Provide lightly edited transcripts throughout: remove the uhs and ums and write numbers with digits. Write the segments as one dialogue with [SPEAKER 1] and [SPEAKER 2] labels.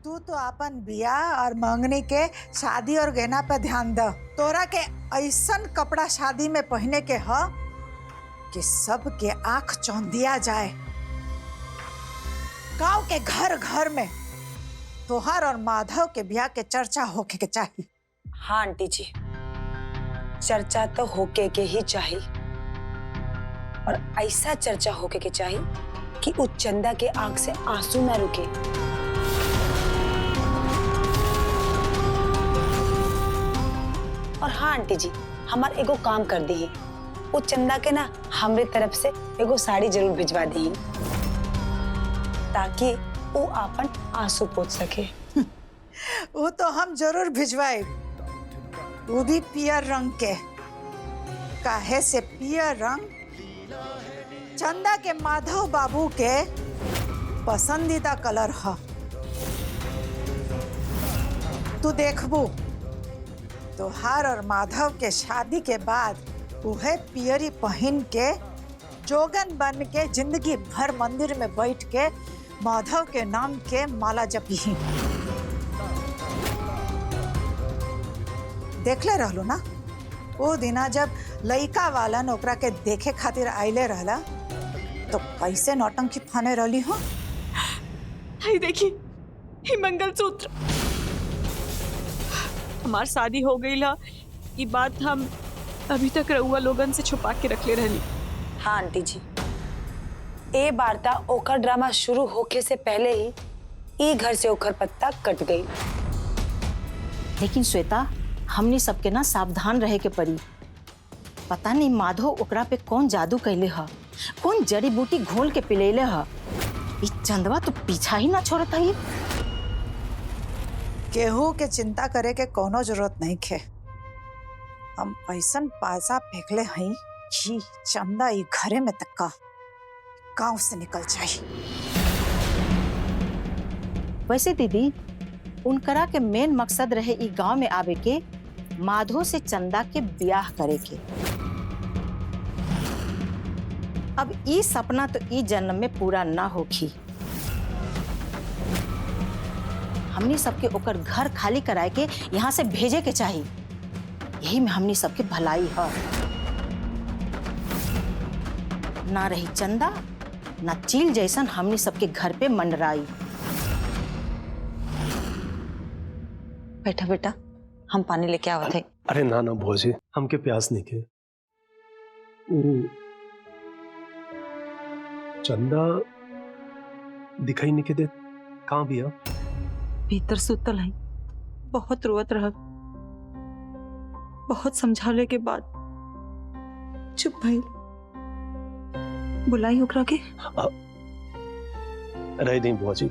[SPEAKER 1] तू तो अपन बियाह और मंगनी के शादी और गहना पे ध्यान द। तोरा के ऐसन कपड़ा शादी में पहने के ह कि सब के आंख चौंधिया जाए। गांव के घर घर में तोहार और माधव के ब्याह के चर्चा होके के चाहिए।
[SPEAKER 2] हाँ आंटी जी, चर्चा तो होके के ही चाहिए, और ऐसा चर्चा होके के चाहिए कि उस चंदा के आंख से आंसू ना रुके। और हाँ आंटी जी, हमार एगो काम कर दी, वो चंदा के ना हमरे तरफ से एगो साड़ी जरूर भिजवा दी, ताकि वो आपन आंसू पोंछ सके।
[SPEAKER 1] वो तो हम जरूर भिजवाए, वो भी पियर रंग के। काहे से पियर रंग चंदा के माधव बाबू के पसंदीदा कलर है। तू देखबू तोहार और माधव के शादी के बाद उहे पियरी पहन के जोगन बन के जिंदगी भर मंदिर में बैठ के माधव के नाम के माला जपी। देखले रहलो ना वो दिना जब लइका वालन ओकरा के देखे खातिर आइले रहला तो कैसे नौटंकी फाने रहली हो।
[SPEAKER 3] हाय देखी ये मंगलसूत्र, हमार शादी हो गई ला, ये बात हम अभी तक रउआ लोगन से छुपा के रख ले रहली।
[SPEAKER 2] हाँ आंटी जी, ए वार्ता ओखर ड्रामा शुरू होके से पहले ही ई घर से ओखर पत्ता कट गई।
[SPEAKER 4] लेकिन श्वेता, हमनी सबके ना सावधान रहे के पड़ी। पता नहीं माधव ओकरा पे कौन जादू कैले ह, कौन जड़ी बूटी घोल के पिलेले ह। ई चंदवा तो पीछा ही ना छोड़त है।
[SPEAKER 1] केहू के चिंता करे के कोनो जरूरत नहीं खे। हम ऐसन पासा फेंकले हई कि चंदा ई घरे में तक गांव से निकल जाए।
[SPEAKER 4] वैसे दीदी, उनकरा के मेन मकसद रहे ई गांव में आवे के, माधव से चंदा के ब्याह करे के। अब ई सपना तो ई जन्म में पूरा ना होखी। हमनी सबके ओकर घर खाली कराए के यहाँ से भेजे के चाहिए। यही में हमनी सबके भलाई है। ना रही चंदा, ना चील जैसन हमनी सबके घर पे मंडराई।
[SPEAKER 2] बेटा बेटा, हम पानी लेके आवत है।
[SPEAKER 5] अरे ना ना भौजी, हमके प्यास नहीं के। चंदा दिखाई नहीं के दे, कहाँ भी?
[SPEAKER 3] भीतर सुतल है, बहुत रोवत रहा, बहुत समझाले के बाद चुप भाई। बुलाई ओकरा के।
[SPEAKER 5] रह नहीं भौजी,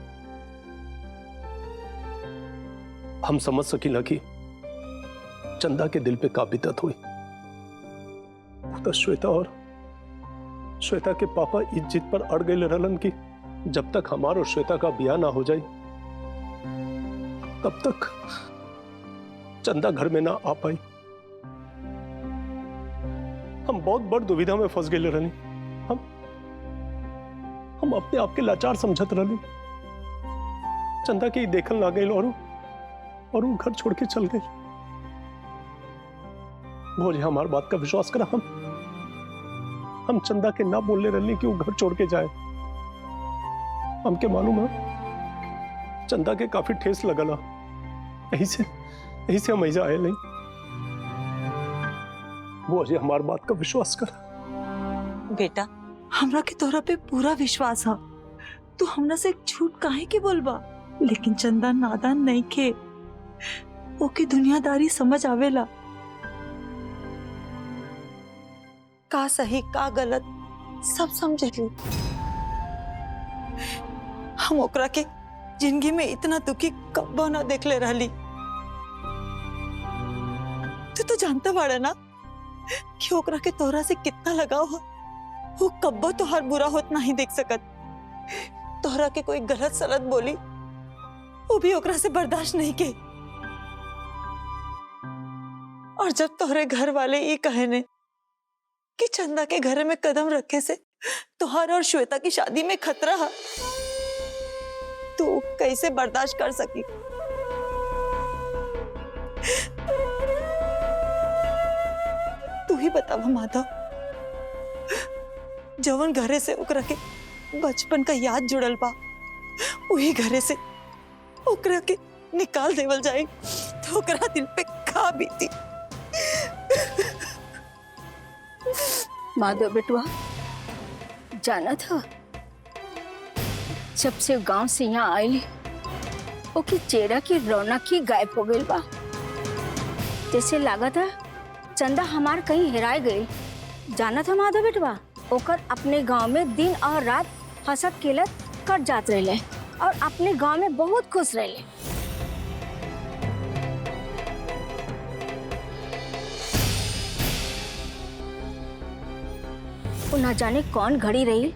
[SPEAKER 5] हम समझ सकीला कि चंदा के दिल पे का बीतत हुई। तो श्वेता के पापा इस जिद पर अड़ गए रहलन कि जब तक हमार और श्वेता का ब्याह ना हो जाए तब तक चंदा घर में ना आ पाई। हम बहुत बड़ दुविधा में फंस गए रहनी। हम अपने आप के लाचार समझत रहनी। चंदा के देखल ना गई और वो घर छोड़ के चल गई। भोज हमार बात का विश्वास करा। हम चंदा के ना बोलने रहनी कि वो घर छोड़ के जाए। हमके मालूम है चंदा के काफी ठेस लगला, यही से हम ऐसा आए नहीं। वो अजय हमार बात का विश्वास कर।
[SPEAKER 3] बेटा, हमरा के तोरा पे पूरा विश्वास है। तू हमरा से झूठ काहे के बोलबा? लेकिन चंदा नादान नहीं खे, ओके दुनियादारी समझ आवेला। का सही का गलत सब समझली। हम ओकरा के जिंदगी में इतना दुखी कब्बो ना देख ले रहली। तू तो जानता बाड़ा ना कि ओकरा के तोरा से कितना लगाव हो। वो कब्बो तो हर बुरा होत नहीं देख सकत। तोहरा के कोई गलत सलत बोली वो भी ओकरा से बर्दाश्त नहीं के। और जब तोहरे घर वाले ये कहे ने कि चंदा के घर में कदम रखे से तोहर और श्वेता की शादी में खतरा है, तू कैसे बर्दाश्त कर सकी? तू ही बतावा माधव, जवन घरे से ओकरा के बचपन का याद जुड़ल बा, वही घरे से ओकरा के निकाल देवल जाए तो ओकरा दिल पे का बीती।
[SPEAKER 6] माधव बेटवा, जाना था जब से गांव से यहाँ आये ओके चेहरा की रौनक ही गायब हो गई बा। जैसे लगा था चंदा हमार कहीं हेराए गई। जाना था माधव बेटवा, ओकर अपने गांव में दिन और रात हंसत खेलत कट जात रहे और अपने गांव में बहुत खुश रहे। ना जाने कौन घड़ी रही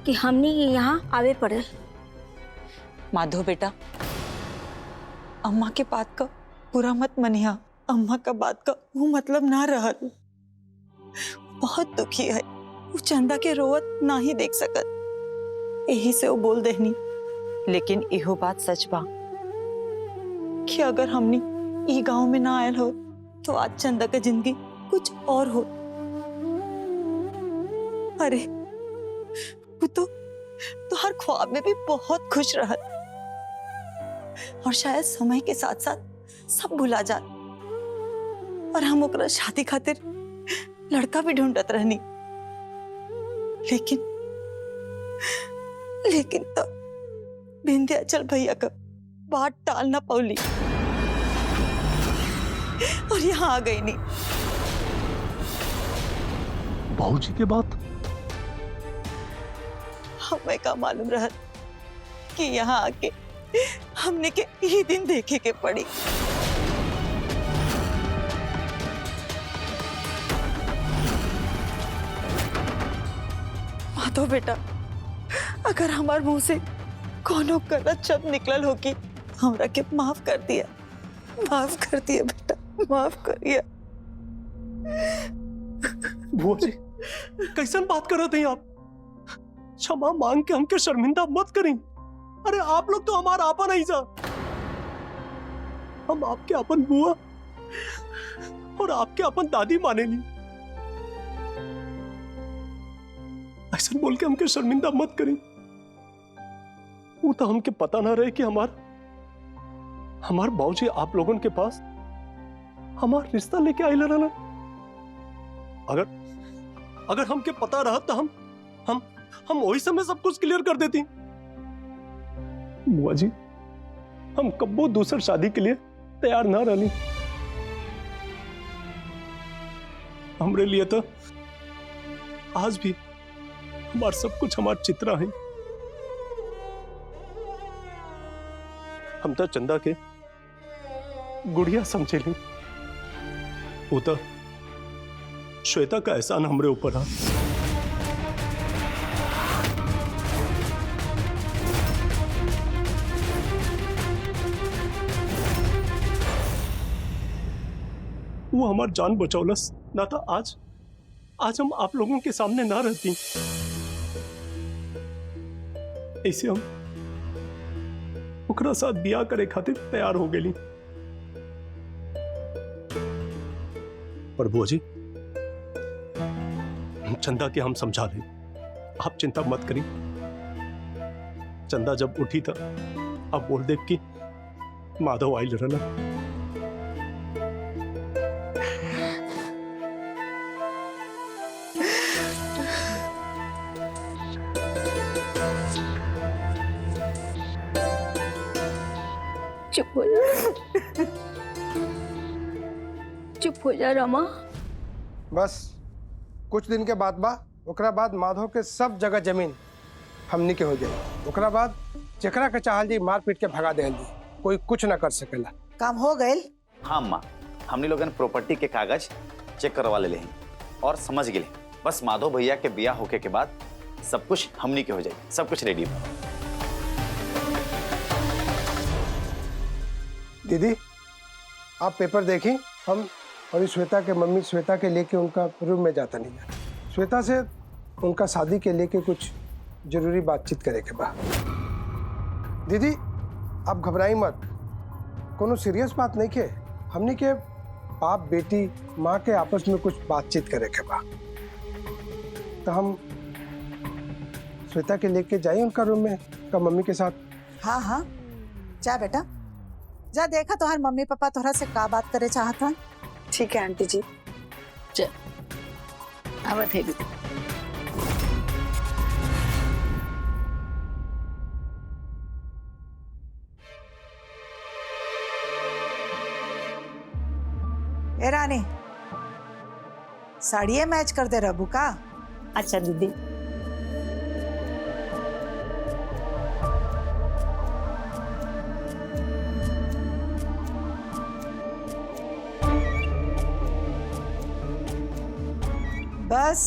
[SPEAKER 6] कि हमने ये यहाँ आवे पड़े।
[SPEAKER 3] माधव बेटा, अम्मा के बात का बुरा मत मनिया। अम्मा का बात का वो मतलब ना रहल। बहुत दुखी है, वो चंदा के रोवत ना ही देख सकत, यही से वो बोल देनी। लेकिन इहो बात सच बा कि अगर हमनी ई गांव में ना आयल हो तो आज चंदा का जिंदगी कुछ और हो। अरे वो तो हर ख्वाब में भी बहुत खुश रहा और शायद समय के साथ साथ सब भुला जा। और हम ओकरा शादी खातिर लड़का भी ढूंढत रहनी, लेकिन तो विंध्याचल भैया का बात टाल ना पौली और यहाँ आ गई नहीं।
[SPEAKER 5] बाबूजी के बात
[SPEAKER 3] हमें का मालूम रहा कि यहाँ आके हमने के ये दिन देखे के पड़ी। माधव बेटा, अगर हमार मुंह से कोनो गलत शब्द निकलल हो कि हमरा के माफ कर दिया बेटा, माफ करिए।
[SPEAKER 5] बुआ जी, कैसन बात कर रहे थे आप? क्षमा मांग के हमके शर्मिंदा मत करें। अरे आप लोग तो हमारा आपा नहीं जा। हम आपके अपन बुआ और आपके अपन दादी माने ली। ऐसा बोल के हमके शर्मिंदा मत करें। वो तो हमके पता ना रहे कि हमार बाबूजी आप लोगों के पास हमार रिश्ता लेके आए रहना। अगर हमके पता रहा तो हम वही समय सब कुछ क्लियर कर देती। बुआ जी, हम कब्बो दूसर शादी के लिए तैयार ना रहनी। हमरे लिए तो आज भी हमार सब कुछ हमार चित्रा है। हम तो चंदा के गुड़िया समझे ली। वो तो श्वेता का एहसान हमरे ऊपर है। वो हमार जान बचौलस ना था आज हम आप लोगों के सामने ना रहती। ऐसे हम ओकरा साथ बियाह करे खातिर तैयार हो गई। पर बुआ जी, चंदा के हम समझा ले, आप चिंता मत करिए। चंदा जब उठी था आप बोल दे कि माधव आई रहना।
[SPEAKER 6] चुप हो जा, चुप हो जा रमा।
[SPEAKER 7] बस कुछ दिन के बाद ओकरा बाद माधव के सब जगह जमीन हमनी के हो जाए। ओकरा बाद जकरा के चाहल जी मार पीट के भगा देहल जी, कोई कुछ ना कर सकेला।
[SPEAKER 1] काम हो गए?
[SPEAKER 8] हाँ अम्मा, हमने लोगन प्रॉपर्टी के कागज चेक करवा ले हैं और समझ गए। बस माधव भैया के बिया होके के बाद सब कुछ हमनी के हो जाए, सब कुछ रेडी हो।
[SPEAKER 7] दीदी आप पेपर देखी, हम और श्वेता के मम्मी श्वेता के लेके उनका रूम में जाता नहीं है। श्वेता से उनका शादी के लेके कुछ जरूरी बातचीत करे के बाद। दीदी आप घबराई मत, कोनो सीरियस बात नहीं के। हमनी के बाप बेटी माँ के आपस में कुछ बातचीत करे के बा, तो हम श्वेता के लेके जाइए उनका रूम में का मम्मी के साथ।
[SPEAKER 1] हाँ हाँ, जा बेटा जा, देखा तुम्हारे मम्मी पापा तोहरा से का बात करे चाहता।
[SPEAKER 2] ठीक है आंटी जी।
[SPEAKER 6] आवत है दीदी।
[SPEAKER 1] ए रानी, साड़िये मैच कर दे रबू का।
[SPEAKER 4] अच्छा दीदी।
[SPEAKER 1] बस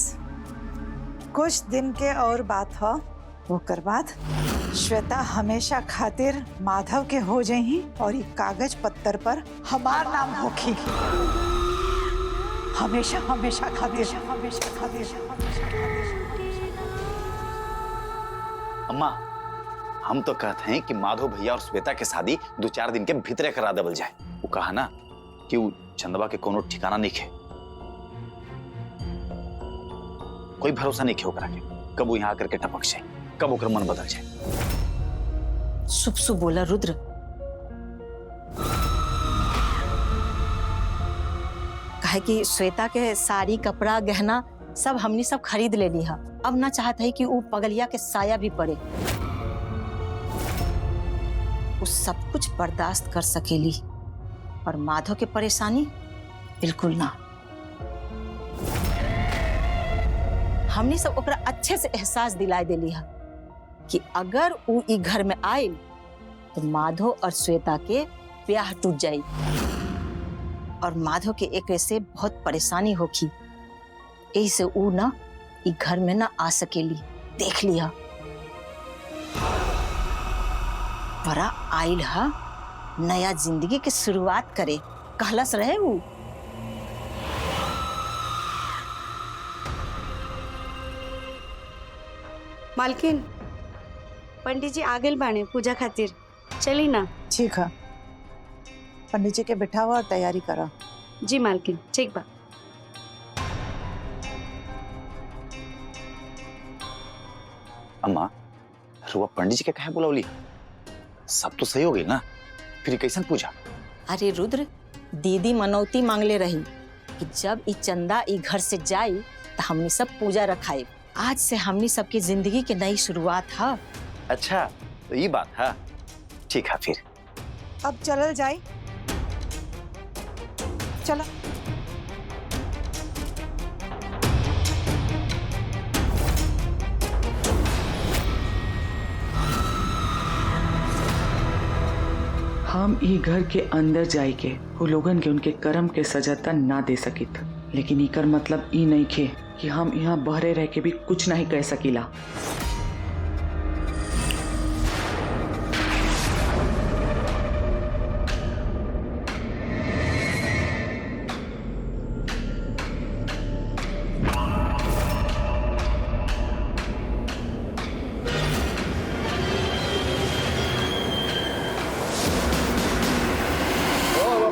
[SPEAKER 1] कुछ दिन के और बात हो, ओकर बाद श्वेता हमेशा खातिर माधव के हो जाही और ये कागज पत्तर पर हमार नाम होखी। हमेशा हमेशा खातिर, हमेशा खातिर।
[SPEAKER 8] अम्मा, हम तो कहते हैं कि माधव भैया और श्वेता के शादी 2-4 दिन के भीतरे करा देवल जाए। वो कहा ना कि वो चंदवा के कोनो ठिकाना नहीं खे, कोई भरोसा नहीं खे ओकरा के, कब वो यहाँ आकर के टपक जाए, कब ओकर मन बदल जाए।
[SPEAKER 4] शुभ शुभ बोला रुद्र। कहे कि श्वेता के साड़ी कपड़ा गहना सब हमनी सब खरीद ले ली है। अब ना चाहत है कि वो पगलिया के साया भी पड़े। वो सब कुछ बर्दाश्त कर सकेली, और माधव के परेशानी बिल्कुल ना। हमने सब ओकरा अच्छे से एहसास दिलाई देली है कि अगर वो ई घर में आए तो माधव और श्वेता के ब्याह टूट जाए, और माधव के एक से बहुत परेशानी होगी। यही से वो ना ई घर में ना आ सकेली। देख लिया बड़ा आइल है नया जिंदगी की शुरुआत करे, कहलस रहे वो।
[SPEAKER 9] मालकिन, पंडित जी आगे बाणे पूजा खातिर, चली ना।
[SPEAKER 1] ठीक है, पंडित जी के बिठावा और तैयारी करा।
[SPEAKER 9] जी मालकिन, ठीक बा।
[SPEAKER 8] अम्मा, रुआ पंडित जी के कहे बुलावली? सब तो सही हो गई ना, फिर कैसन पूजा?
[SPEAKER 4] अरे रुद्र, दीदी मनौती मांगले रही कि जब ई चंदा ई घर से जाई तो हमनी सब पूजा रखाई। आज से हमनी सबकी जिंदगी की नई शुरुआत है।
[SPEAKER 8] अच्छा, तो ये बात है। ठीक है फिर।
[SPEAKER 1] अब चलल जाई, चलो।
[SPEAKER 10] हम ई घर के अंदर जाई के वो लोगन के उनके कर्म के सजाता ना दे सकित, लेकिन इकर मतलब ई नहीं खे कि हम यहाँ बहरे रह के भी कुछ नहीं कह सकीला।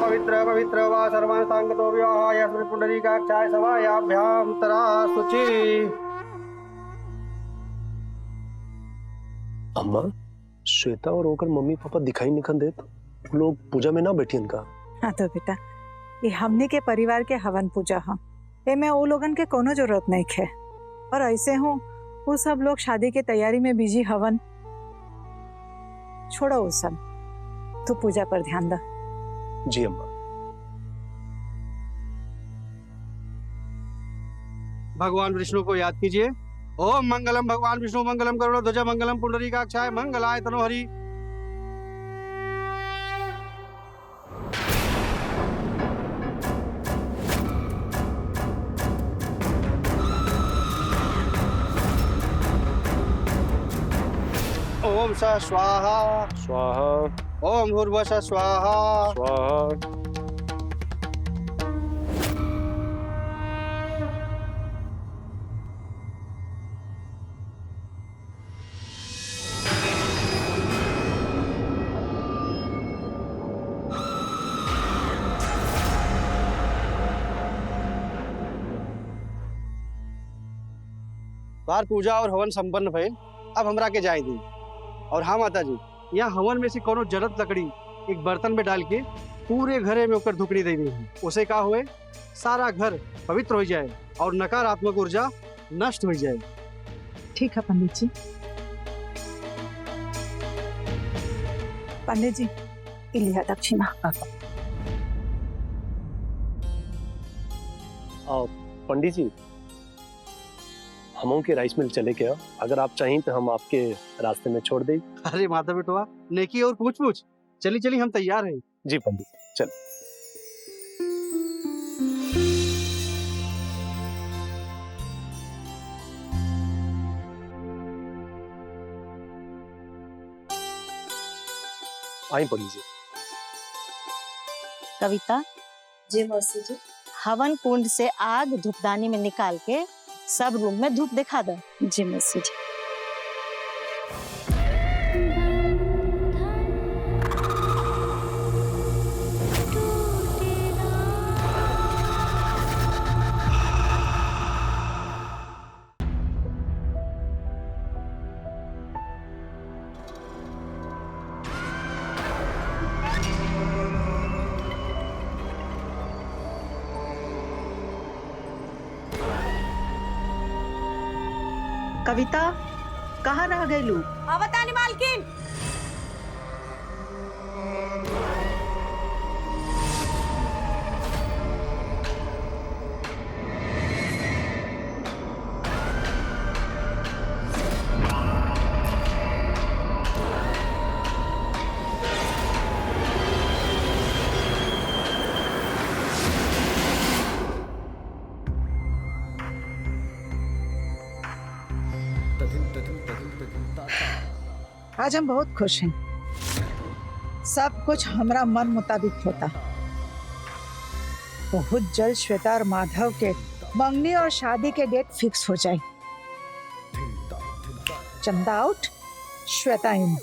[SPEAKER 7] पवित्र पवित्र वा सर्वान् सांगतो विवाह यस्मिन् पुंडरीकाक्षाय सभायाभ्याम तरा शुचि।
[SPEAKER 5] अम्मा, श्वेता और होकर मम्मी पापा दिखाई निकल दे तो वो लोग पूजा में ना बैठी इनका।
[SPEAKER 1] हाँ तो बेटा, ये हमने के परिवार के हवन पूजा है, एमे वो लोगन के कोनो जरूरत नहीं है। और ऐसे हो वो सब लोग शादी के तैयारी में बिजी हवन, छोड़ो वो सब, तू पूजा पर ध्यान दा।
[SPEAKER 5] जी अम्मा।
[SPEAKER 7] भगवान विष्णु को याद कीजिए। ओम मंगलम भगवान विष्णु मंगलम करुणा ध्वजा मंगलम पुंडरीकाक्षाय मंगलाय तनोहरि। ओम स स्वाहा
[SPEAKER 5] स्वाहा
[SPEAKER 7] ओम भूर्भुवः स्वाहा
[SPEAKER 5] स्वाहा।
[SPEAKER 11] बाहर पूजा और हवन संपन्न भइल, अब हमरा के जाए दी। और हाँ माता जी, यहाँ हवन में से कोनो जरत लकड़ी एक बर्तन में डाल के पूरे घरे में ऊपर धुकड़ी दे दी। उसे का हुए सारा घर पवित्र हो जाए और नकारात्मक ऊर्जा नष्ट हो जाए।
[SPEAKER 1] ठीक है पंडित जी। पंडित जी, इलिया दक्षिणा।
[SPEAKER 5] पंडित जी, हम के राइस मिल चले क्या? अगर आप चाहें तो हम आपके रास्ते में छोड़ दें।
[SPEAKER 11] अरे माता बेटवा, नेकी और पूछ पूछ। चली चली, हम तैयार हैं।
[SPEAKER 5] जी पंडित, चल। आई पंडित जी।
[SPEAKER 4] कविता
[SPEAKER 2] जी मौसी जी।
[SPEAKER 4] हवन कुंड से आग धूपदानी में निकाल के सब रूम में धूप दिखा दो।
[SPEAKER 2] जी मौसी जी।
[SPEAKER 4] कविता, कहाँ रह गई लू?
[SPEAKER 9] आवतानी मालकिन।
[SPEAKER 1] आज हम बहुत खुश हैं। सब कुछ हमारा मन मुताबिक होता। बहुत जल्द श्वेता और माधव के मंगनी और शादी के डेट फिक्स हो जाए। चंदा आउट, श्वेता इन।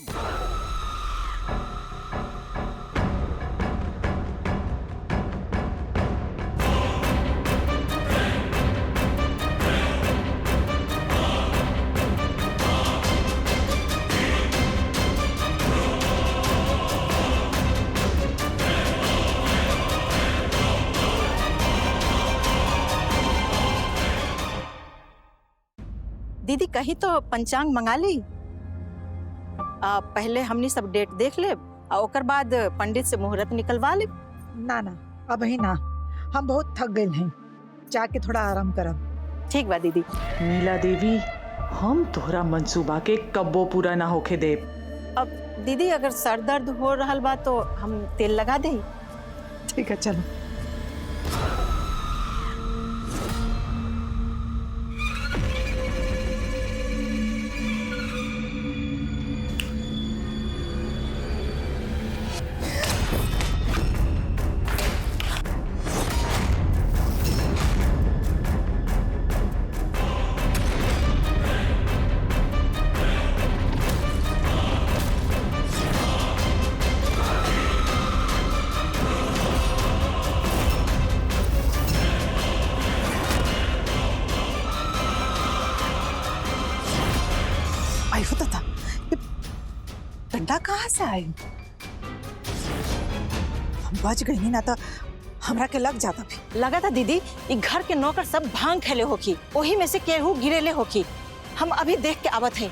[SPEAKER 4] दीदी कही तो पंचांग मंगा ली। पहले हमने सब डेट देख ले और ओकर बाद पंडित से मुहूर्त निकलवा ले।
[SPEAKER 1] ना ना, अब ही ना, हम बहुत थक गए हैं। जाके थोड़ा आराम करब।
[SPEAKER 4] ठीक बा दीदी।
[SPEAKER 10] नीला देवी, हम तोहरा मंसूबा के कब्बो पूरा ना होके देब।
[SPEAKER 4] अब दीदी अगर सर दर्द हो रहा बा तो हम तेल लगा दे।
[SPEAKER 1] ठीक है, चलो। डंडा कहाँ से आए? हम बच गई नहीं ना तो हमरा के लग जाता भी।
[SPEAKER 4] लगा था दीदी, ये घर के नौकर सब भांग खेले होकी, वही में से केहू गिरेले होकी। हम अभी देख के आवत है।